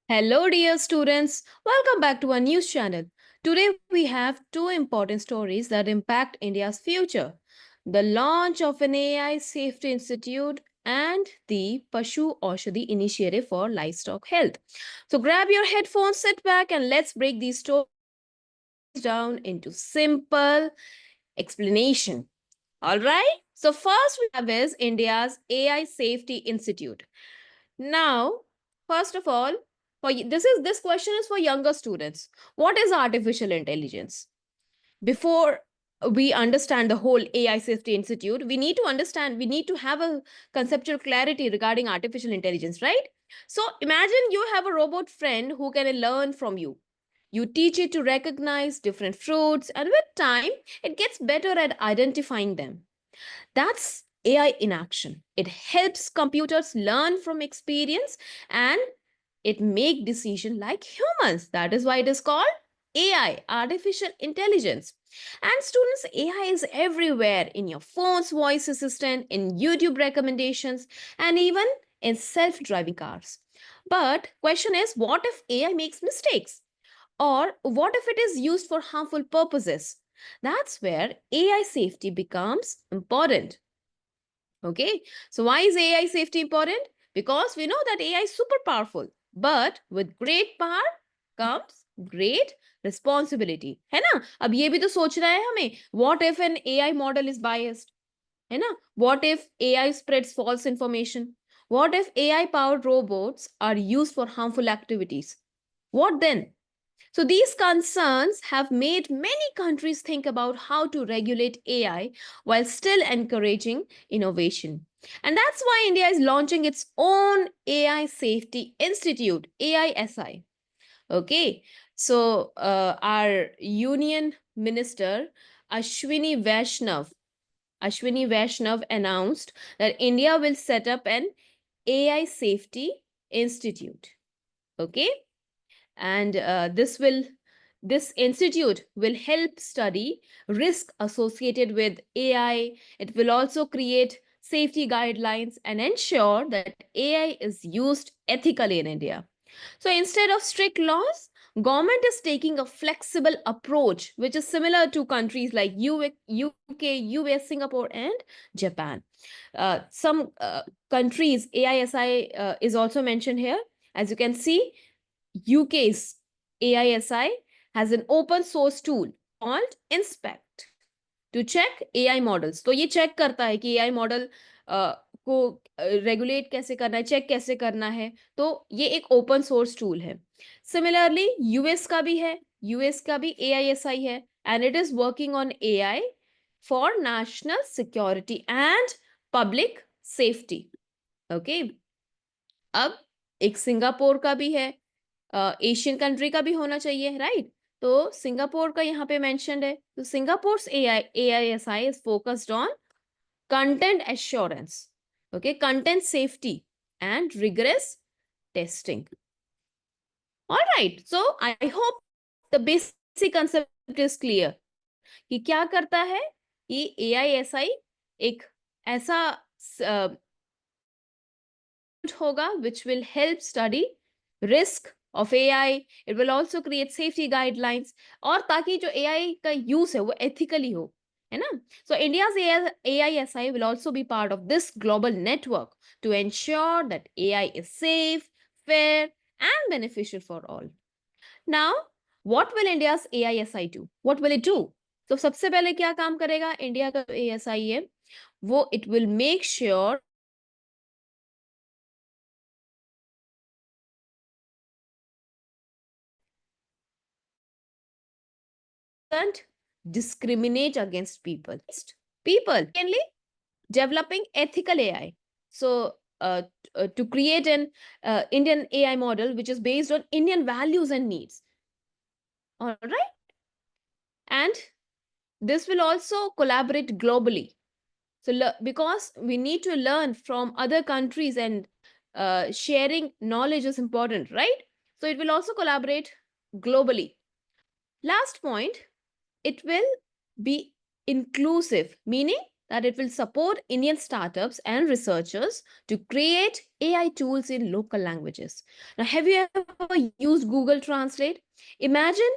Hello, dear students. Welcome back to our news channel. Today, we have two important stories that impact India's future: the launch of an AI Safety Institute and the Pashu Aushadhi Initiative for Livestock Health. So, grab your headphones, sit back, and let's break these stories down into simple explanation. All right. So, first we have is India's AI Safety Institute. Now, first of all, this question is for younger students. What is artificial intelligence? Before we understand the whole AI Safety Institute, we need to have a conceptual clarity regarding artificial intelligence, right? So imagine you have a robot friend who can learn from you. You teach it to recognize different fruits, and with time, it gets better at identifying them. That's AI in action. It helps computers learn from experience and it make decision like humans. That is why it is called AI, artificial intelligence. And students, AI is everywhere in your phone's voice assistant, in YouTube recommendations, and even in self-driving cars. But question is, what if AI makes mistakes? Or what if it is used for harmful purposes? That's where AI safety becomes important. Okay, so why is AI safety important? Because we know that AI is super powerful, but with great power comes great responsibility. है ना? अब ये भी तो सोचना है हमें. What if an AI model is biased? है ना? What if AI spreads false information? What if AI powered robots are used for harmful activities? What then? So, these concerns have made many countries think about how to regulate AI while still encouraging innovation. And that's why India is launching its own AI Safety Institute, AISI. Okay, so our Union Minister Ashwini Vaishnav announced that India will set up an AI Safety Institute. Okay, and this institute will help study risk associated with AI. It will also create safety guidelines and ensure that AI is used ethically in India. So instead of strict laws, government is taking a flexible approach which is similar to countries like UK, US, Singapore and Japan. Some countries AISI is also mentioned here. As you can see, UK's AISI has an open source tool called Inspect to check AI models. तो ये check करता है कि AI model को regulate कैसे करना है, check कैसे करना है. तो ये एक ओपन सोर्स टूल है. सिमिलरली यूएस का भी है, यूएस का भी AISI है and it is working on AI for national security and public safety. Okay, अब एक सिंगापुर का भी है, एशियन कंट्री का भी होना चाहिए, राइट? तो सिंगापुर का यहाँ पे मेंशन्ड है. तो Singapore AISI is focused on content assurance, okay, content safety and rigorous testing. Alright, so I hope the basic concept is clear कि क्या करता है ये AISI. एक ऐसा होगा which will help study risk of AI. It will also create safety guidelines और ताकि जो AI का use है वो ethically हो, है ना? So India's AISI will also be part of this global network to ensure that AI is safe, fair and beneficial for all. Now, what will India's AISI do? What will it do? तो सबसे पहले क्या काम करेगा India का AISI है वो it will make sure doesn't discriminate against people. Secondly, developing ethical AI. So, to create an Indian AI model which is based on Indian values and needs. All right. And this will also collaborate globally. So, because we need to learn from other countries and sharing knowledge is important, right? So, it will also collaborate globally. Last point, it will be inclusive, meaning that it will support Indian startups and researchers to create AI tools in local languages. Now, have you ever used Google Translate? Imagine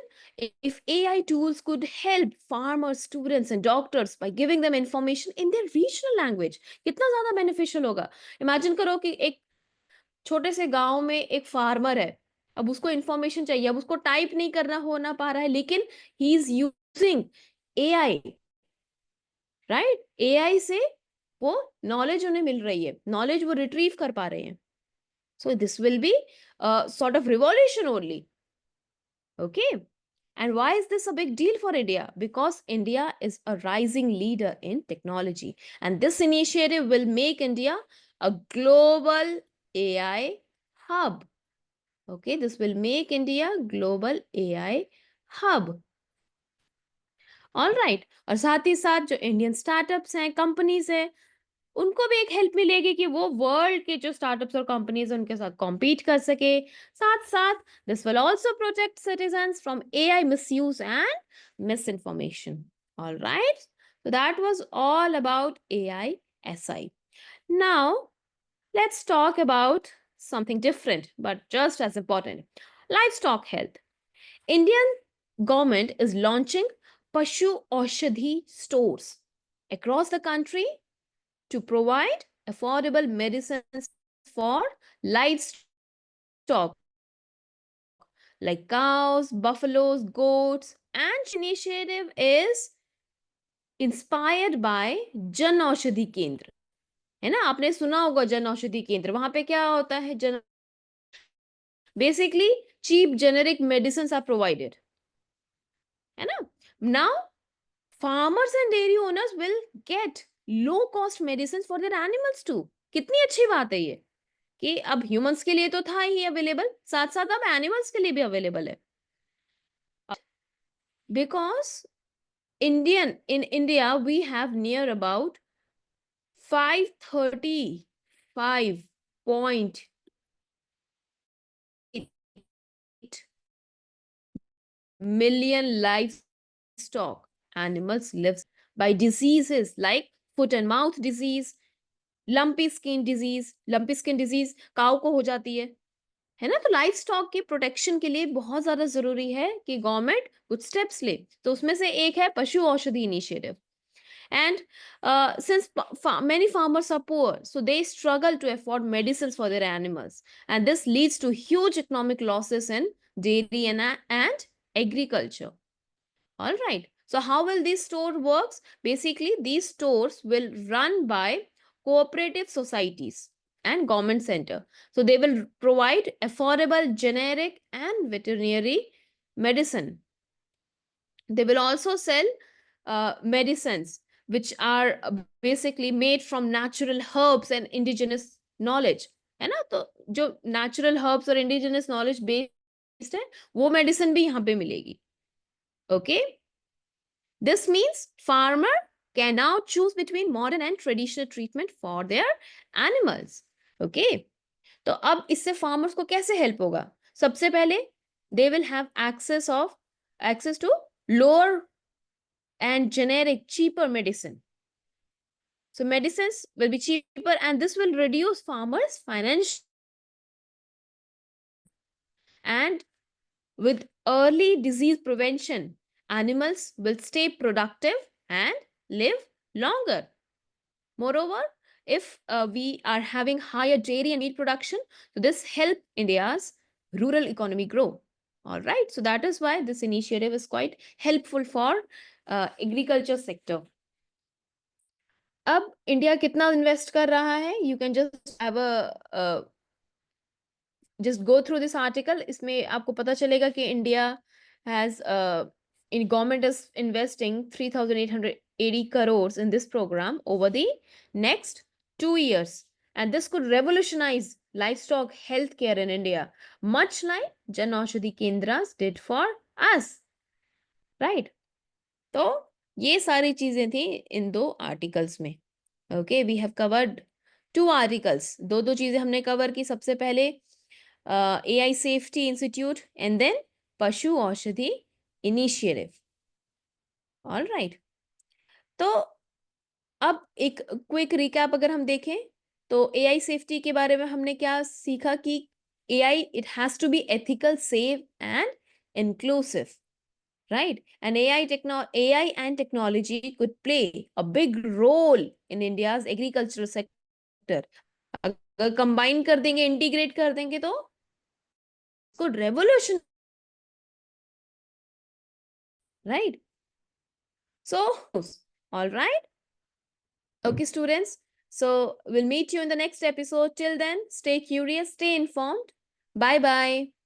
if AI tools could help farmers, students, and doctors by giving them information in their regional language. कितना ज़्यादा beneficial होगा? Imagine करो कि एक छोटे से गांव में एक फार्मर है, अब उसको इंफॉर्मेशन चाहिए, अब उसको टाइप नहीं करना होना पा रहा है, लेकिन he is using AI, right? AI से वो नॉलेज उन्हें मिल रही है, नॉलेज वो रिट्रीव कर पा रहे हैं. So this will be sort of revolution only. Okay. And why is this a big deal for India? Because India is a rising leader in technology. And this initiative will make India a global AI hub. Okay, this will make India global AI hub. All right. और साथ ही साथ जो Indian startups हैं, companies हैं, उनको भी एक help मिलेगी कि वो वर्ल्ड के जो स्टार्टअप्स और कंपनीज हैं उनके साथ कॉम्पीट कर सके. साथ साथ this will also protect citizens from AI misuse and misinformation. All right, so that was all about AI SI. Now let's talk about something different but just as important: livestock health. Indian government is launching Pashu Aushadhi stores across the country to provide affordable medicines for livestock like cows, buffaloes, goats. And initiative is inspired by Jan Aushadhi Kendra. है ना, आपने सुना होगा जन औषधि केंद्र. वहां पे क्या होता है? जन basically cheap generic medicines are provided. है ना? Now farmers and dairy owners will get low cost medicines for their animals too. कितनी अच्छी बात है ये कि अब ह्यूमंस के लिए तो था ही अवेलेबल, साथ साथ अब एनिमल्स के लिए भी अवेलेबल है. Because in India we have near about 535.8 million livestock animals lives by diseases like foot and mouth disease, lumpy skin disease cow को हो जाती है ना. तो लाइफ स्टॉक की प्रोटेक्शन के लिए बहुत ज्यादा जरूरी है कि गवर्नमेंट कुछ स्टेप्स ले. तो उसमें से एक है पशु औषधि initiative. And since many farmers are poor, so they struggle to afford medicines for their animals, and this leads to huge economic losses in dairy and agriculture. All right. So how will this store works? Basically, these stores will run by cooperative societies and government center. So they will provide affordable generic and veterinary medicine. They will also sell medicines which are basically made from natural herbs and indigenous knowledge. है ना? तो जो natural herbs और indigenous knowledge based है वो medicine भी यहाँ पे मिलेगी. Okay. This means farmer can now choose between modern and traditional treatment for their animals. Okay. तो अब इससे farmers को कैसे help होगा? सबसे पहले they will have access to lower and generic cheaper medicine. So medicines will be cheaper and this will reduce farmers' financial. And with early disease prevention, animals will stay productive and live longer. Moreover, if we are having higher dairy and meat production, so this help India's rural economy grow. All right. So that is why this initiative is quite helpful for agriculture sector. अब India कितना invest कर रहा है? You can just have a just go through this article. इसमें आपको पता चलेगा कि India has in government is investing 3,880 crores in this program over the next 2 years, and this could revolutionize livestock healthcare in India, much like Jan Aushadhi Kendras did for us, right? तो ये सारी चीजें थी इन दो articles में. Okay, we have covered 2 articles. दो चीजें हमने कवर की. सबसे पहले AI Safety Institute and then Pashu Aushadhi Initiative. All right. तो अब एक क्विक रिकैप अगर हम देखें तो एआई सेफ्टी के बारे में हमने क्या सीखा कि AI it has to be ethical, safe and inclusive, right? And AI and technology could play a big role in India's agricultural sector. अगर कंबाइन कर देंगे, इंटीग्रेट कर देंगे तो good revolution, right? So, all right. Okay, students. So, we'll meet you in the next episode. Till then, stay curious, stay informed. Bye bye.